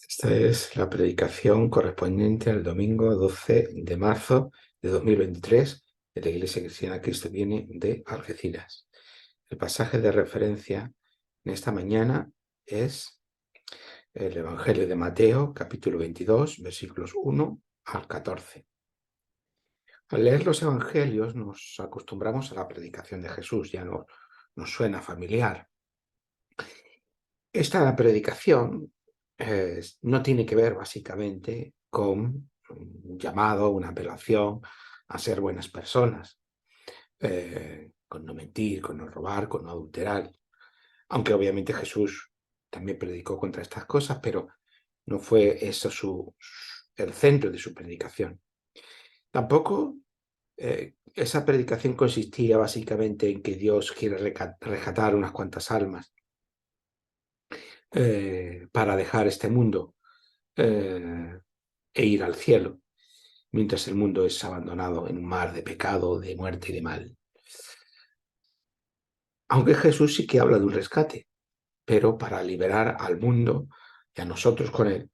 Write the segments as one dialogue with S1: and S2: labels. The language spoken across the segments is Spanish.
S1: Esta es la predicación correspondiente al domingo 12 de marzo de 2023 de la Iglesia Cristiana Cristo Viene de Algeciras. El pasaje de referencia en esta mañana es el Evangelio de Mateo, capítulo 22, versículos 1 al 14. Al leer los Evangelios nos acostumbramos a la predicación de Jesús, ya no nos suena familiar. Esta predicación no tiene que ver básicamente con un llamado, una apelación a ser buenas personas, con no mentir, con no robar, con no adulterar, aunque obviamente Jesús también predicó contra estas cosas, pero no fue eso el centro de su predicación. Tampoco esa predicación consistía básicamente en que Dios quiere rescatar unas cuantas almas para dejar este mundo e ir al cielo, mientras el mundo es abandonado en un mar de pecado, de muerte y de mal. Aunque Jesús sí que habla de un rescate, pero para liberar al mundo y a nosotros con él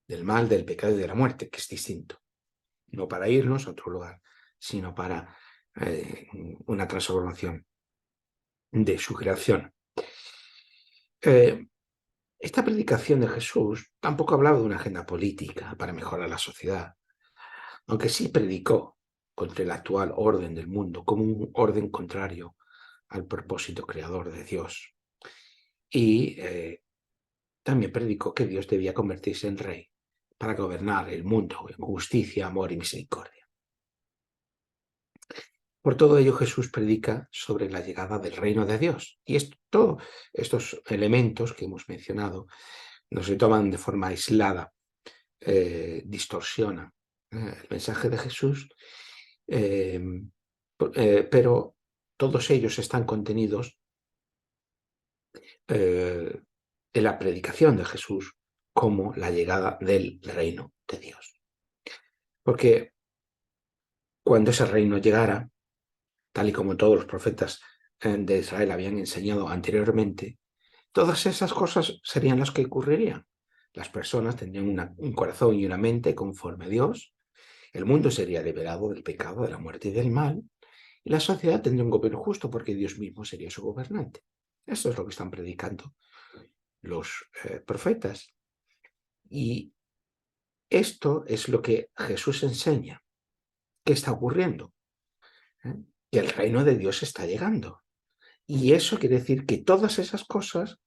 S1: del mal, del pecado y de la muerte, que es distinto. No para irnos a otro lugar, sino para una transformación de su creación. Esta predicación de Jesús tampoco hablaba de una agenda política para mejorar la sociedad, aunque sí predicó contra el actual orden del mundo como un orden contrario al propósito creador de Dios. Y también predicó que Dios debía convertirse en rey para gobernar el mundo en justicia, amor y misericordia. Por todo ello, Jesús predica sobre la llegada del reino de Dios. Y todos estos elementos que hemos mencionado no se toman de forma aislada, distorsionan el mensaje de Jesús, pero todos ellos están contenidos en la predicación de Jesús como la llegada del reino de Dios. Porque cuando ese reino llegara, tal y como todos los profetas de Israel habían enseñado anteriormente, todas esas cosas serían las que ocurrirían. Las personas tendrían un corazón y una mente conforme a Dios, el mundo sería liberado del pecado, de la muerte y del mal, y la sociedad tendría un gobierno justo porque Dios mismo sería su gobernante. Esto es lo que están predicando los profetas. Y esto es lo que Jesús enseña. ¿Qué está ocurriendo? Que el reino de Dios está llegando. Y eso quiere decir que todas esas cosas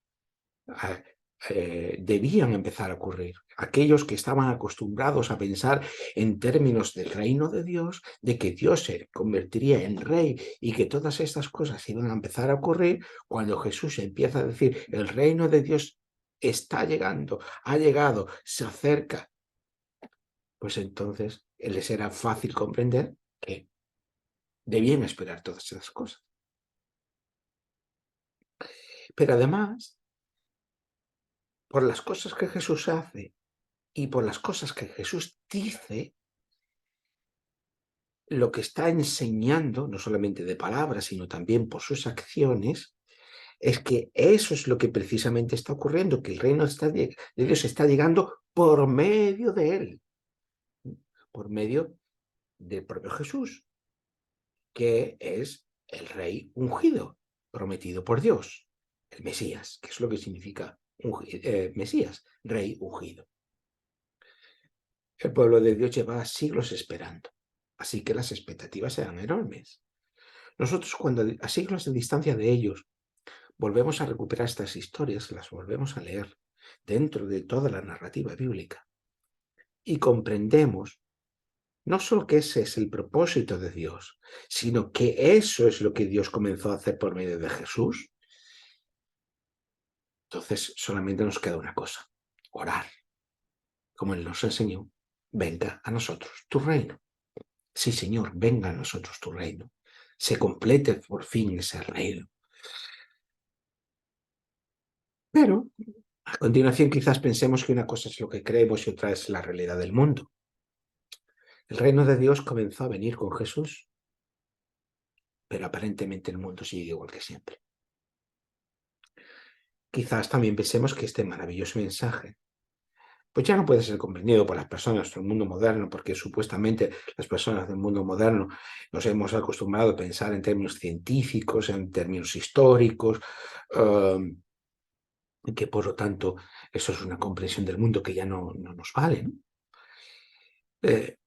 S1: debían empezar a ocurrir. Aquellos que estaban acostumbrados a pensar en términos del reino de Dios, de que Dios se convertiría en rey y que todas estas cosas iban a empezar a ocurrir, cuando Jesús empieza a decir, el reino de Dios está llegando, ha llegado, se acerca, pues entonces les era fácil comprender que debían esperar todas esas cosas. Pero además, por las cosas que Jesús hace y por las cosas que Jesús dice, lo que está enseñando, no solamente de palabras, sino también por sus acciones, es que eso es lo que precisamente está ocurriendo, que el reino de Dios está llegando por medio de él, por medio del propio Jesús, que es el rey ungido, prometido por Dios, el Mesías, que es lo que significa Mesías, rey ungido. El pueblo de Dios lleva siglos esperando, así que las expectativas eran enormes. Nosotros, cuando a siglos de distancia de ellos volvemos a recuperar estas historias, las volvemos a leer dentro de toda la narrativa bíblica y comprendemos no solo que ese es el propósito de Dios, sino que eso es lo que Dios comenzó a hacer por medio de Jesús. Entonces solamente nos queda una cosa, orar, como Él nos enseñó, venga a nosotros tu reino. Sí, Señor, venga a nosotros tu reino. Se complete por fin ese reino. Pero a continuación quizás pensemos que una cosa es lo que creemos y otra es la realidad del mundo. El reino de Dios comenzó a venir con Jesús, pero aparentemente el mundo sigue igual que siempre. Quizás también pensemos que este maravilloso mensaje pues ya no puede ser comprendido por las personas del mundo moderno, porque supuestamente las personas del mundo moderno nos hemos acostumbrado a pensar en términos científicos, en términos históricos, y que por lo tanto eso es una comprensión del mundo que ya no nos vale, ¿no? Eh,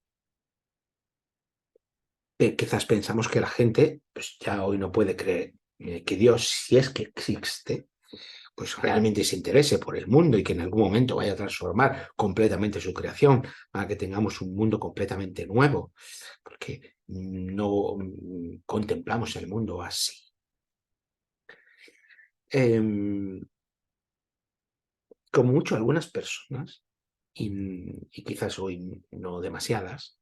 S1: Quizás pensamos que la gente pues ya hoy no puede creer que Dios, si es que existe, pues realmente se interese por el mundo y que en algún momento vaya a transformar completamente su creación para que tengamos un mundo completamente nuevo, porque no contemplamos el mundo así. Como mucho algunas personas, y quizás hoy no demasiadas,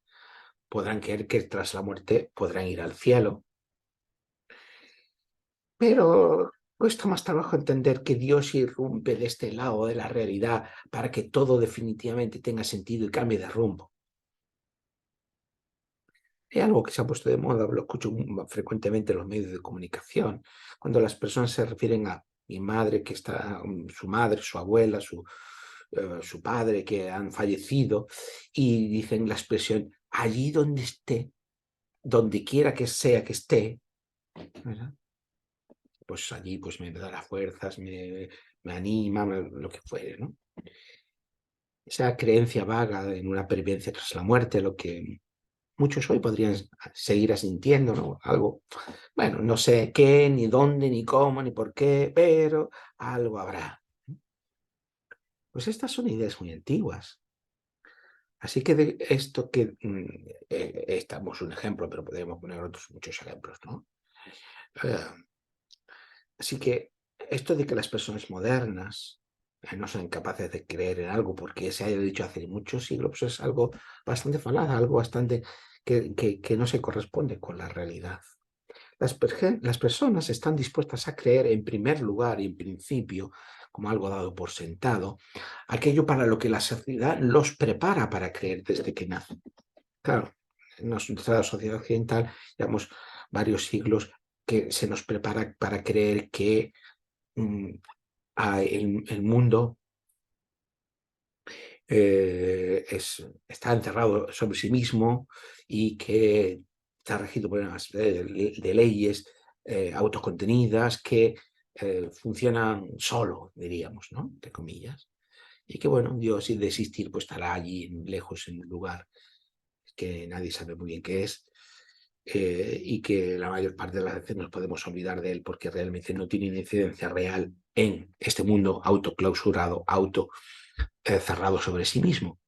S1: podrán creer que tras la muerte podrán ir al cielo, pero cuesta más trabajo entender que Dios irrumpe de este lado de la realidad para que todo definitivamente tenga sentido y cambie de rumbo. Es algo que se ha puesto de moda, lo escucho frecuentemente en los medios de comunicación, cuando las personas se refieren a mi madre, que está, su madre, su abuela, su padre, que han fallecido, y dicen la expresión, allí donde esté, donde quiera que sea que esté, ¿verdad? Pues allí pues me dará fuerzas, me anima, lo que fuere, ¿no? Esa creencia vaga en una pervivencia tras la muerte, lo que muchos hoy podrían seguir asintiendo, ¿no? Algo, bueno, no sé qué, ni dónde, ni cómo, ni por qué, pero algo habrá. Pues estas son ideas muy antiguas. Así que de esto que estamos un ejemplo, pero podríamos poner otros muchos ejemplos, ¿no? Eh, Así que esto de que las personas modernas no son capaces de creer en algo porque se haya dicho hace muchos siglos, pues es algo bastante falaz, algo bastante que no se corresponde con la realidad. Las personas están dispuestas a creer en primer lugar y en principio, como algo dado por sentado, aquello para lo que la sociedad los prepara para creer desde que nacen. Claro, en nuestra sociedad occidental llevamos varios siglos que se nos prepara para creer que mm, el mundo está encerrado sobre sí mismo y que está regido por unas de leyes autocontenidas que funcionan solo, diríamos, ¿no? Entre comillas. Y que, bueno, Dios, de existir, pues estará allí lejos en un lugar que nadie sabe muy bien qué es, y que la mayor parte de las veces nos podemos olvidar de él porque realmente no tiene una incidencia real en este mundo autoclausurado, cerrado sobre sí mismo.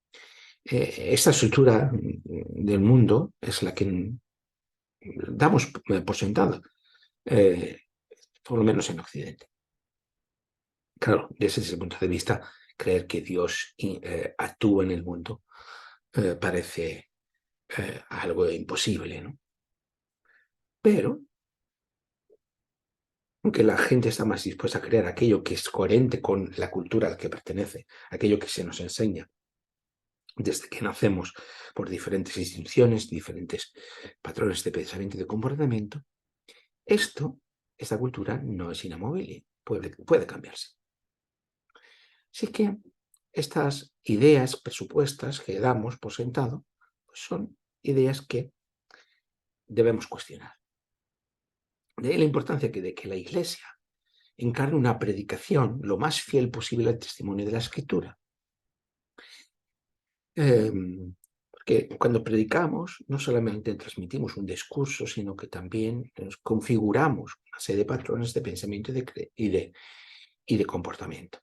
S1: Esta estructura del mundo es la que damos por sentado, eh, por lo menos en Occidente. Claro, desde ese punto de vista, creer que Dios actúa en el mundo parece algo imposible, ¿no? Pero aunque la gente está más dispuesta a creer aquello que es coherente con la cultura a la que pertenece, aquello que se nos enseña desde que nacemos por diferentes instituciones, diferentes patrones de pensamiento y de comportamiento, esta cultura no es inamovible, puede cambiarse. Así que estas ideas presupuestas que damos por sentado pues son ideas que debemos cuestionar. De ahí la importancia de que la Iglesia encarne una predicación lo más fiel posible al testimonio de la Escritura. Porque cuando predicamos no solamente transmitimos un discurso, sino que también nos configuramos una serie de patrones de pensamiento y de comportamiento.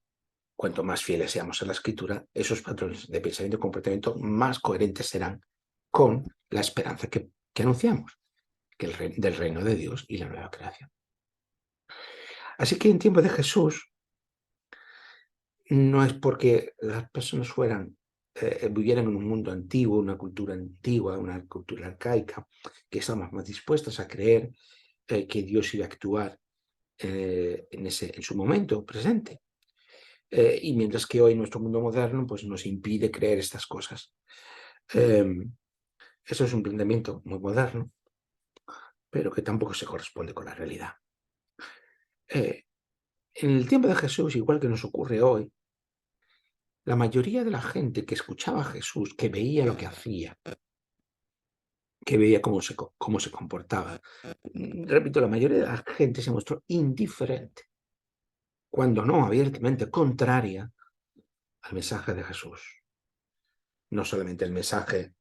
S1: Cuanto más fieles seamos a la Escritura, esos patrones de pensamiento y comportamiento más coherentes serán con la esperanza que anunciamos, que del reino de Dios y la nueva creación. Así que en tiempo de Jesús, no es porque las personas vivieran en un mundo antiguo, una cultura antigua, una cultura arcaica, que estamos más dispuestas a creer que Dios iba a actuar en su momento presente. Y mientras que hoy nuestro mundo moderno pues, nos impide creer estas cosas. Eso es un planteamiento muy moderno, pero que tampoco se corresponde con la realidad. En el tiempo de Jesús, igual que nos ocurre hoy, la mayoría de la gente que escuchaba a Jesús, que veía lo que hacía, que veía cómo se comportaba, repito, la mayoría de la gente se mostró indiferente, cuando no abiertamente contraria al mensaje de Jesús. No solamente el mensaje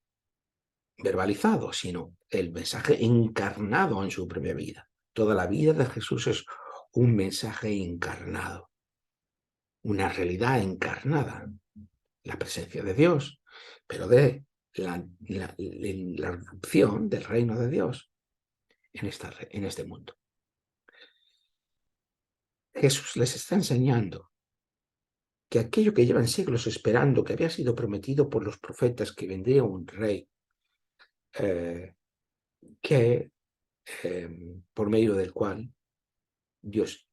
S1: verbalizado, sino el mensaje encarnado en su propia vida. Toda la vida de Jesús es un mensaje encarnado, una realidad encarnada, la presencia de Dios, pero de la irrupción del reino de Dios en este mundo. Jesús les está enseñando que aquello que llevan siglos esperando, que había sido prometido por los profetas, que vendría un rey, que por medio del cual Dios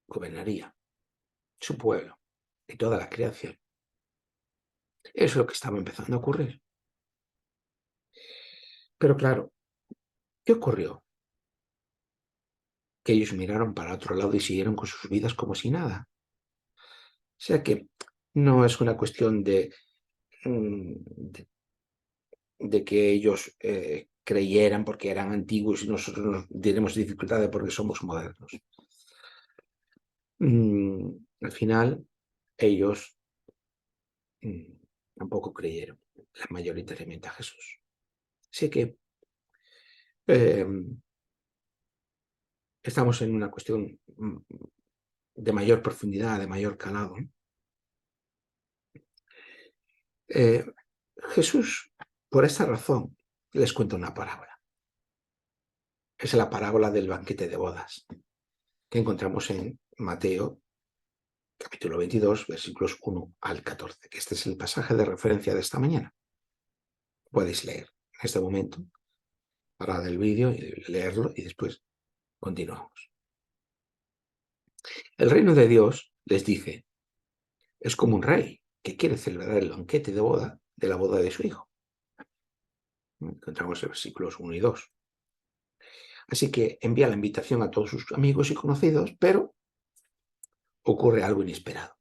S1: gobernaría su pueblo y toda la creación. Eso es lo que estaba empezando a ocurrir. Pero claro, ¿qué ocurrió? Que ellos miraron para otro lado y siguieron con sus vidas como si nada. O sea que no es una cuestión de que ellos creyeran porque eran antiguos y nosotros nos diremos dificultades porque somos modernos. Al final, ellos tampoco creyeron mayoritariamente a Jesús. Así que estamos en una cuestión de mayor profundidad, de mayor calado. Jesús, por esta razón, les cuenta una parábola. Es la parábola del banquete de bodas, que encontramos en Mateo, capítulo 22, versículos 1 al 14, que este es el pasaje de referencia de esta mañana. Podéis leer en este momento, parad el vídeo y leerlo y después continuamos. El reino de Dios, les dice, es como un rey que quiere celebrar el banquete de la boda de su hijo. Encontramos en versículos 1 y 2. Así que envía la invitación a todos sus amigos y conocidos, pero ocurre algo inesperado.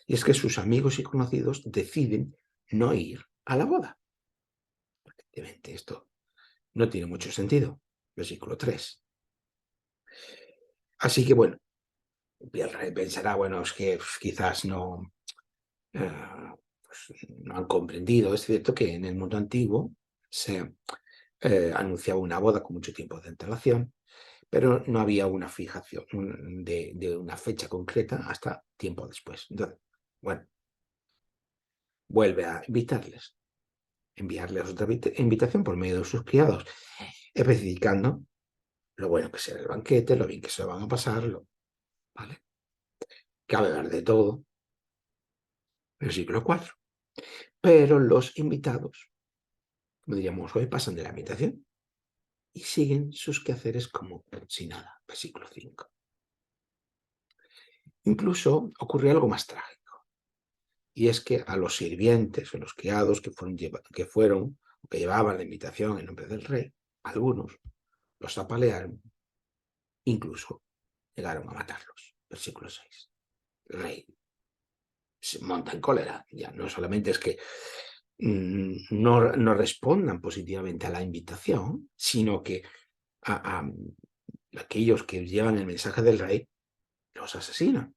S1: Y es que sus amigos y conocidos deciden no ir a la boda. Evidentemente, esto no tiene mucho sentido. Versículo 3. Así que bueno, el rey pensará, bueno, es que quizás no, no han comprendido. Es cierto que en el mundo antiguo se anunciaba una boda con mucho tiempo de antelación, pero no había una fijación de una fecha concreta hasta tiempo después. Entonces, bueno, vuelve a invitarles, enviarles otra invitación por medio de sus criados, especificando lo bueno que será el banquete, lo bien que se van a pasar, ¿vale? Que hablar de todo. Versículo 4. Pero los invitados, como diríamos hoy, pasan de la invitación y siguen sus quehaceres como si nada. Versículo 5. Incluso ocurrió algo más trágico, y es que a los sirvientes o los criados que llevaban la invitación en nombre del rey, algunos los apalearon, incluso llegaron a matarlos. Versículo 6. El rey se monta en cólera. Ya no solamente es que no respondan positivamente a la invitación, sino que a aquellos que llevan el mensaje del rey los asesinan.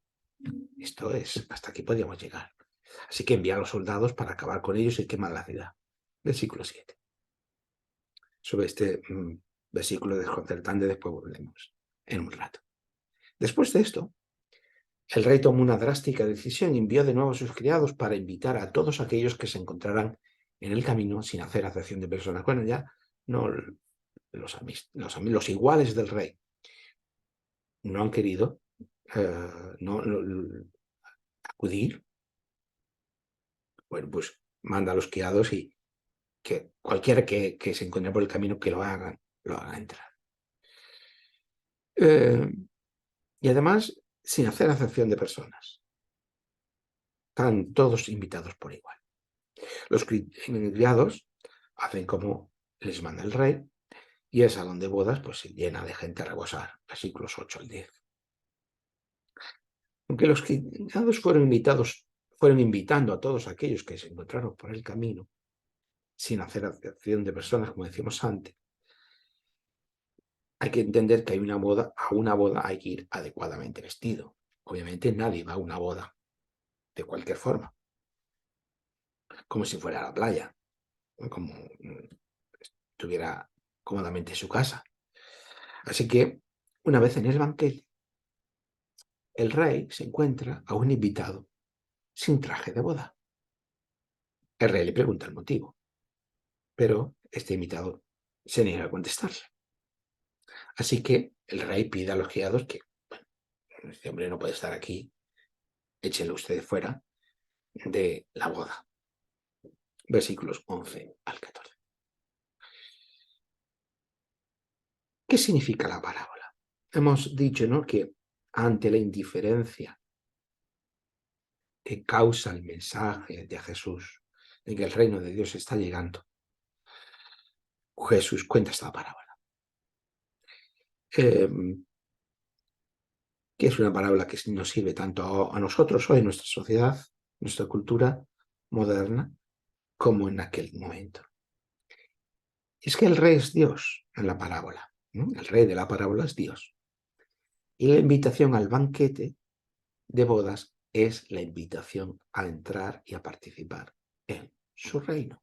S1: Esto es, hasta aquí podríamos llegar. Así que envía a los soldados para acabar con ellos y quemar la ciudad. Versículo 7. Sobre este versículo desconcertante después volvemos en un rato. Después de esto, el rey tomó una drástica decisión y envió de nuevo a sus criados para invitar a todos aquellos que se encontraran en el camino sin hacer acepción de personas. Bueno, ya no los iguales del rey no han querido acudir. Bueno, pues manda a los criados y que cualquiera que se encuentre por el camino que lo haga entrar. Y además, sin hacer acepción de personas. Están todos invitados por igual. Los criados hacen como les manda el rey y el salón de bodas pues se llena de gente a rebosar. Versículos 8 al 10. Aunque los criados fueron invitados fueron invitando a todos aquellos que se encontraron por el camino, sin hacer acepción de personas, como decíamos antes. Hay que entender que a una boda hay que ir adecuadamente vestido. Obviamente nadie va a una boda de cualquier forma, como si fuera a la playa, como estuviera cómodamente en su casa. Así que, una vez en el banquete, el rey se encuentra a un invitado sin traje de boda. El rey le pregunta el motivo, pero este invitado se niega a contestarle. Así que el rey pide a los criados que, bueno, este hombre no puede estar aquí, échenlo ustedes fuera de la boda. Versículos 11 al 14. ¿Qué significa la parábola? Hemos dicho, ¿no?, que ante la indiferencia que causa el mensaje de Jesús de que el reino de Dios está llegando, Jesús cuenta esta parábola. Que es una parábola que nos sirve tanto a nosotros hoy en nuestra sociedad, nuestra cultura moderna, como en aquel momento. Es que el rey es Dios en la parábola, ¿no? El rey de la parábola es Dios. Y la invitación al banquete de bodas es la invitación a entrar y a participar en su reino.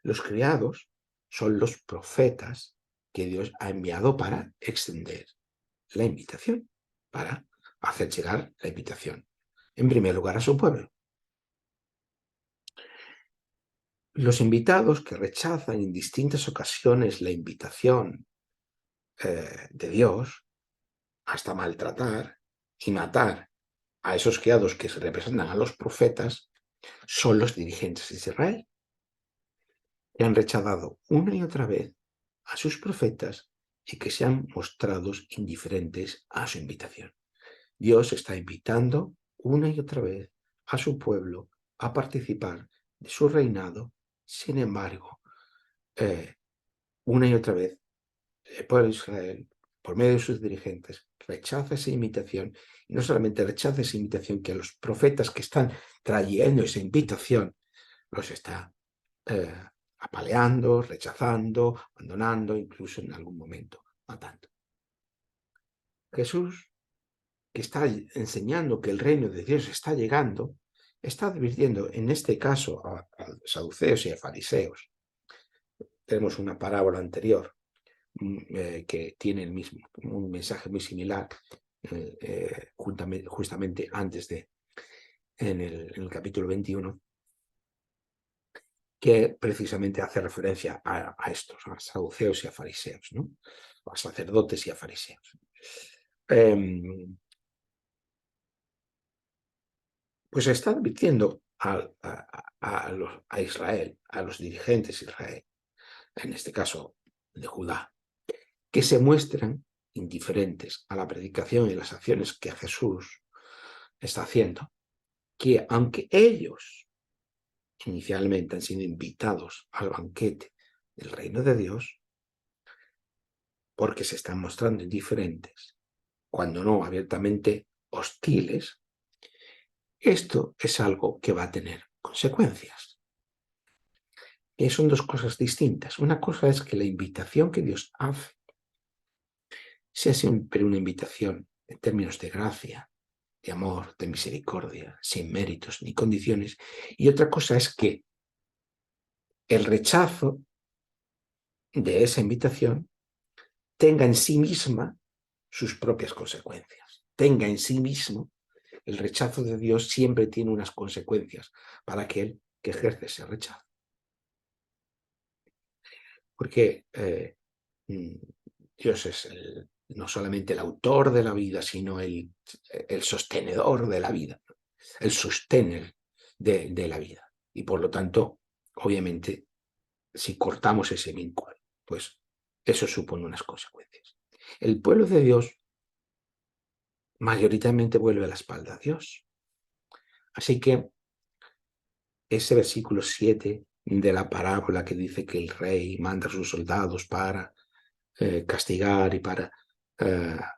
S1: Los criados son los profetas que Dios ha enviado para extender la invitación, para hacer llegar la invitación, en primer lugar, a su pueblo. Los invitados que rechazan en distintas ocasiones la invitación de Dios, hasta maltratar y matar a esos criados que se representan a los profetas, son los dirigentes de Israel, que han rechazado una y otra vez a sus profetas y que se han mostrado indiferentes a su invitación. Dios está invitando una y otra vez a su pueblo a participar de su reinado. Sin embargo, una y otra vez, el pueblo de Israel, por medio de sus dirigentes, rechaza esa invitación, y no solamente rechaza esa invitación, que a los profetas que están trayendo esa invitación los está apaleando, rechazando, abandonando, incluso en algún momento matando. Jesús, que está enseñando que el reino de Dios está llegando, está advirtiendo en este caso a saduceos y a fariseos. Tenemos una parábola anterior que tiene un mensaje muy similar, justamente antes en el capítulo 21, que precisamente hace referencia a estos, a saduceos y a fariseos, ¿no? A sacerdotes y a fariseos. Pues está advirtiendo a Israel, a los dirigentes de Israel, en este caso de Judá, que se muestran indiferentes a la predicación y las acciones que Jesús está haciendo, que aunque ellos inicialmente han sido invitados al banquete del reino de Dios, porque se están mostrando indiferentes, cuando no abiertamente hostiles, esto es algo que va a tener consecuencias. Y son dos cosas distintas. Una cosa es que la invitación que Dios hace sea siempre una invitación en términos de gracia, de amor, de misericordia, sin méritos ni condiciones. Y otra cosa es que el rechazo de esa invitación tenga en sí misma sus propias consecuencias. Tenga en sí mismo, el rechazo de Dios siempre tiene unas consecuencias para aquel que ejerce ese rechazo. Porque Dios es no solamente el autor de la vida, sino el sostenedor de la vida, el sostener de la vida. Y por lo tanto, obviamente, si cortamos ese vínculo, pues eso supone unas consecuencias. El pueblo de Dios mayoritariamente vuelve la espalda a Dios. Así que ese versículo 7 de la parábola que dice que el rey manda a sus soldados para castigar y para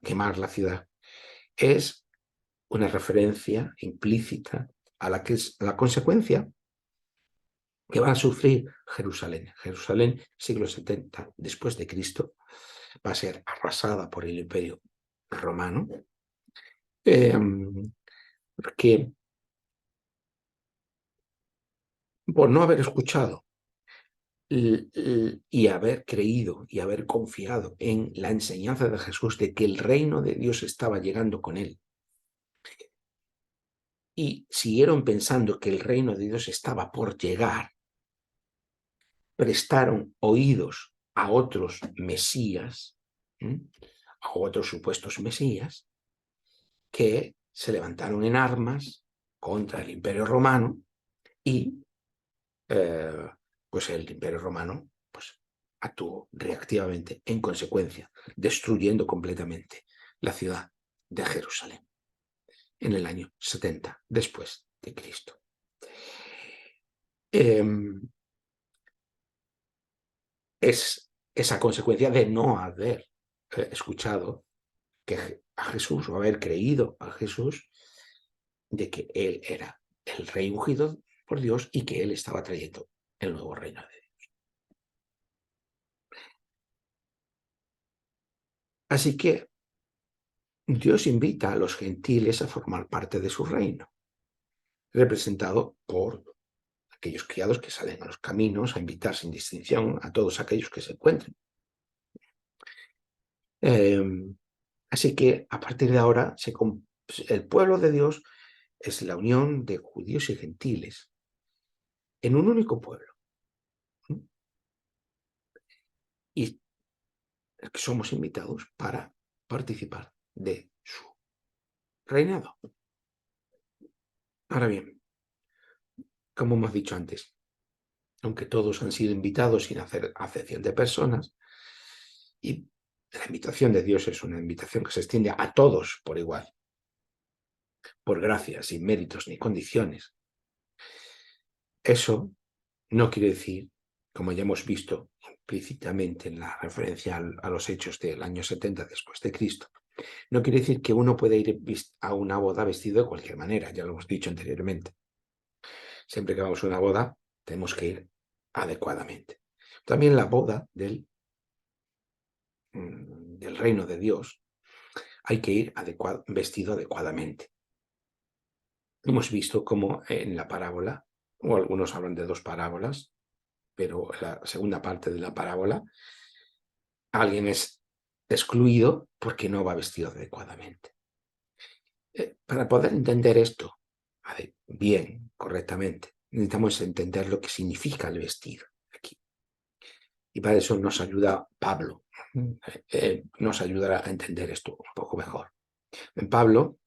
S1: quemar la ciudad, es una referencia implícita a la consecuencia que va a sufrir Jerusalén. Jerusalén, siglo 70 después de Cristo, va a ser arrasada por el Imperio Romano, porque por no haber escuchado y haber creído y haber confiado en la enseñanza de Jesús de que el reino de Dios estaba llegando con él, y siguieron pensando que el reino de Dios estaba por llegar, prestaron oídos a otros mesías, a otros supuestos mesías, que se levantaron en armas contra el Imperio Romano y pues el Imperio Romano pues, actuó reactivamente en consecuencia, destruyendo completamente la ciudad de Jerusalén en el año 70 después de Cristo. Es esa consecuencia de no haber escuchado a Jesús o haber creído a Jesús de que él era el rey ungido por Dios y que él estaba trayendo el nuevo reino de Dios. Así que Dios invita a los gentiles a formar parte de su reino, representado por aquellos criados que salen a los caminos a invitar sin distinción a todos aquellos que se encuentren. Así que a partir de ahora el pueblo de Dios es la unión de judíos y gentiles en un único pueblo. Y somos invitados para participar de su reinado. Ahora bien, como hemos dicho antes, aunque todos han sido invitados sin hacer acepción de personas, y la invitación de Dios es una invitación que se extiende a todos por igual, por gracia, sin méritos ni condiciones. Eso no quiere decir, como ya hemos visto implícitamente en la referencia a los hechos del año 70 después de Cristo, no quiere decir que uno puede ir a una boda vestido de cualquier manera, ya lo hemos dicho anteriormente. Siempre que vamos a una boda, tenemos que ir adecuadamente. También la boda del reino de Dios, hay que ir vestido adecuadamente. Hemos visto cómo en la parábola, o algunos hablan de dos parábolas, pero la segunda parte de la parábola, alguien es excluido porque no va vestido adecuadamente. Para poder entender esto bien, correctamente, necesitamos entender lo que significa el vestido aquí. Y para eso nos ayuda Pablo. Nos ayudará a entender esto un poco mejor. En Pablo,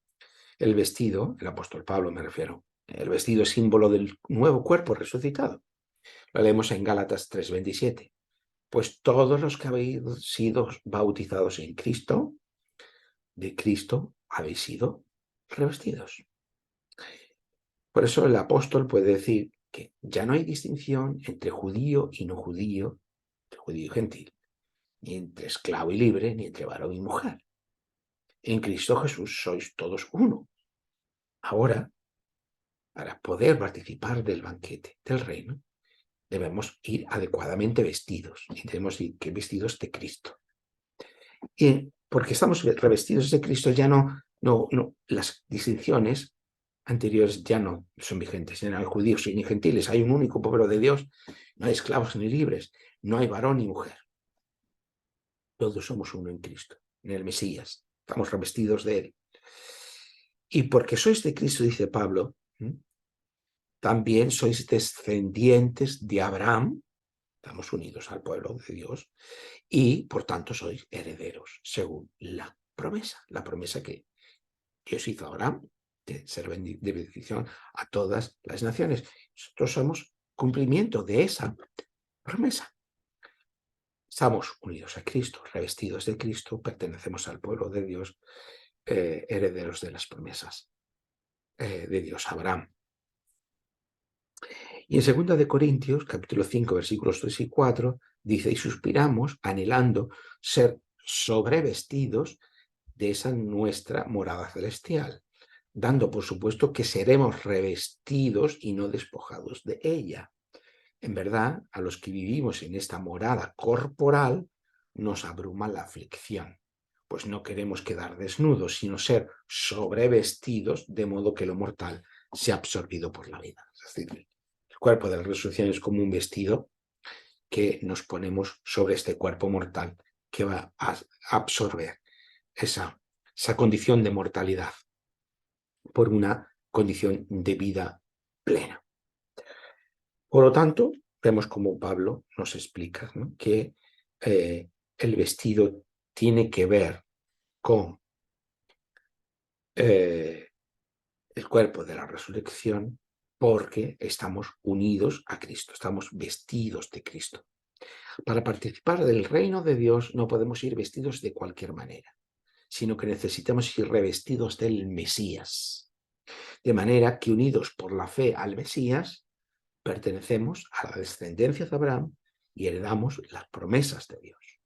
S1: el vestido, el apóstol Pablo me refiero, el vestido es símbolo del nuevo cuerpo resucitado. Lo leemos en Gálatas 3:27. Pues todos los que habéis sido bautizados en Cristo, de Cristo habéis sido revestidos. Por eso el apóstol puede decir que ya no hay distinción entre judío y no judío, entre judío y gentil, ni entre esclavo y libre, ni entre varón y mujer. En Cristo Jesús sois todos uno. Ahora, para poder participar del banquete del reino, debemos ir adecuadamente vestidos y debemos ir vestidos de Cristo. Y porque estamos revestidos de Cristo, ya no las distinciones anteriores ya no son vigentes. No hay judíos ni gentiles, hay un único pueblo de Dios, no hay esclavos ni libres, no hay varón ni mujer. Todos somos uno en Cristo, en el Mesías, estamos revestidos de él. Y porque sois de Cristo, dice Pablo, también sois descendientes de Abraham, estamos unidos al pueblo de Dios, y por tanto sois herederos, según la promesa que Dios hizo a Abraham, de ser de bendición a todas las naciones. Nosotros somos cumplimiento de esa promesa. Estamos unidos a Cristo, revestidos de Cristo, pertenecemos al pueblo de Dios, herederos de las promesas de Dios a Abraham. Y en 2 Corintios, capítulo 5, versículos 3 y 4, dice, y suspiramos anhelando ser sobrevestidos de esa nuestra morada celestial, dando por supuesto que seremos revestidos y no despojados de ella. En verdad, a los que vivimos en esta morada corporal nos abruma la aflicción, pues no queremos quedar desnudos, sino ser sobrevestidos de modo que lo mortal sea absorbido por la vida. Es decir, el cuerpo de la resurrección es como un vestido que nos ponemos sobre este cuerpo mortal que va a absorber esa condición de mortalidad por una condición de vida plena. Por lo tanto, vemos como Pablo nos explica, ¿no?, que el vestido tiene que ver con el cuerpo de la resurrección porque estamos unidos a Cristo, estamos vestidos de Cristo. Para participar del reino de Dios no podemos ir vestidos de cualquier manera, sino que necesitamos ir revestidos del Mesías. De manera que unidos por la fe al Mesías, pertenecemos a la descendencia de Abraham y heredamos las promesas de Dios.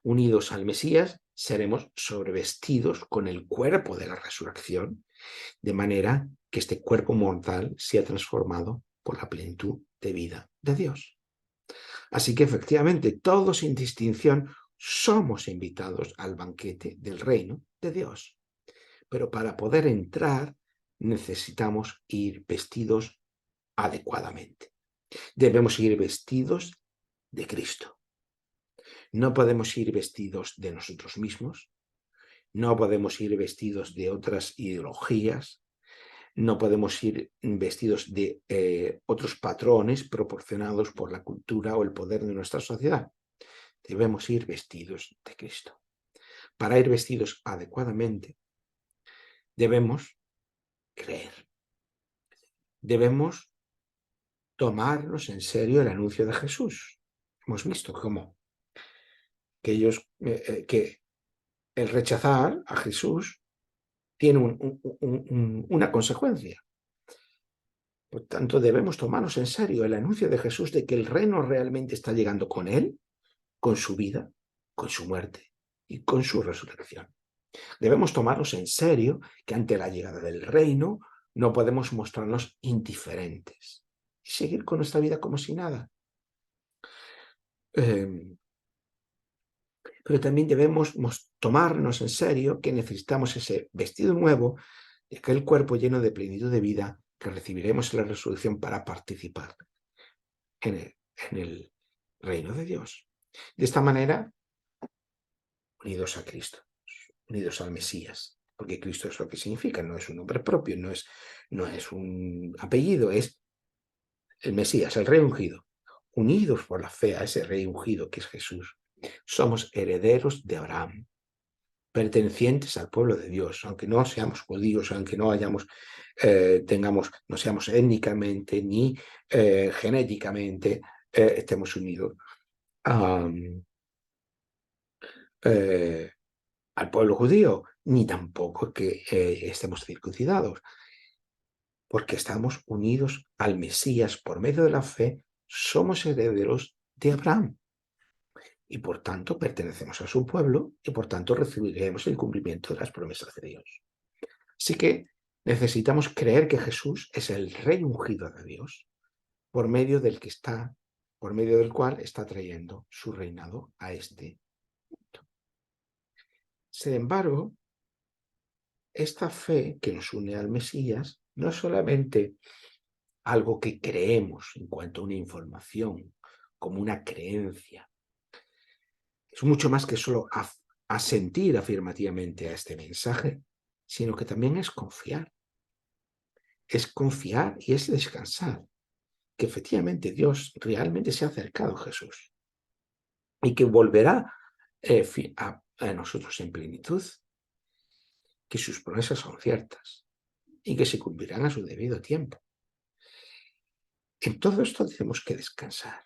S1: Unidos al Mesías, seremos sobrevestidos con el cuerpo de la resurrección, de manera que este cuerpo mortal sea transformado por la plenitud de vida de Dios. Así que efectivamente, todos sin distinción somos invitados al banquete del reino de Dios. Pero para poder entrar necesitamos ir vestidos adecuadamente. Debemos ir vestidos de Cristo. No podemos ir vestidos de nosotros mismos, no podemos ir vestidos de otras ideologías, no podemos ir vestidos de otros patrones proporcionados por la cultura o el poder de nuestra sociedad. Debemos ir vestidos de Cristo. Para ir vestidos adecuadamente, debemos creer. Debemos tomarnos en serio el anuncio de Jesús. Hemos visto cómo que el rechazar a Jesús tiene una consecuencia. Por tanto, debemos tomarnos en serio el anuncio de Jesús de que el reino realmente está llegando con él, con su vida, con su muerte y con su resurrección. Debemos tomarnos en serio que ante la llegada del reino no podemos mostrarnos indiferentes y seguir con nuestra vida como si nada. Pero también debemos tomarnos en serio que necesitamos ese vestido nuevo de aquel cuerpo lleno de plenitud de vida que recibiremos en la resurrección para participar en el reino de Dios. De esta manera, unidos a Cristo, unidos al Mesías, porque Cristo es lo que significa, no es un nombre propio, no es un apellido, es el Mesías, el Rey ungido. Unidos por la fe a ese Rey ungido que es Jesús, somos herederos de Abraham, pertenecientes al pueblo de Dios, aunque no seamos judíos, aunque no no seamos étnicamente ni genéticamente, estemos unidos al pueblo judío, ni tampoco que estemos circuncidados, porque estamos unidos al Mesías por medio de la fe, somos herederos de Abraham. Y por tanto pertenecemos a su pueblo y por tanto recibiremos el cumplimiento de las promesas de Dios. Así que necesitamos creer que Jesús es el Rey ungido de Dios, por medio del cual está trayendo su reinado a este mundo. Sin embargo, esta fe que nos une al Mesías no es solamente algo que creemos en cuanto a una información, como una creencia. Es mucho más que solo asentir afirmativamente a este mensaje, sino que también es confiar. Es confiar y es descansar que efectivamente Dios realmente se ha acercado a Jesús y que volverá a nosotros en plenitud, que sus promesas son ciertas y que se cumplirán a su debido tiempo. En todo esto tenemos que descansar.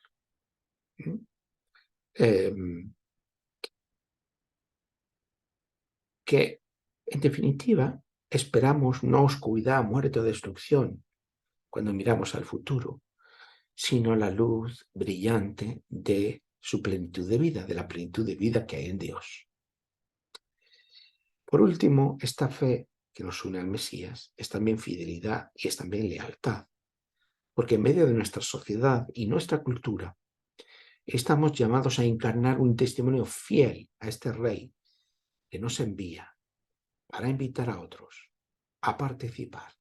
S1: Que, en definitiva, esperamos no oscuridad, muerte o destrucción cuando miramos al futuro, sino la luz brillante de su plenitud de vida, de la plenitud de vida que hay en Dios. Por último, esta fe que nos une al Mesías es también fidelidad y es también lealtad, porque en medio de nuestra sociedad y nuestra cultura estamos llamados a encarnar un testimonio fiel a este Rey que nos envía para invitar a otros a participar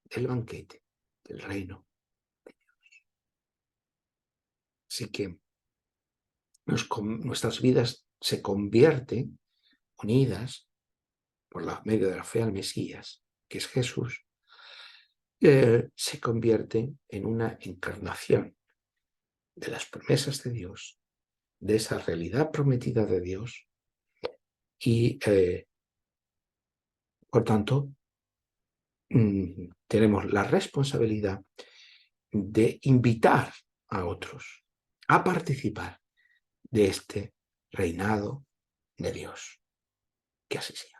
S1: del banquete del reino. Así que nuestras vidas se convierten unidas por medio de la fe al Mesías, que es Jesús, se convierten en una encarnación de las promesas de Dios, de esa realidad prometida de Dios y, por tanto, tenemos la responsabilidad de invitar a otros a participar de este reinado de Dios. Que así sea.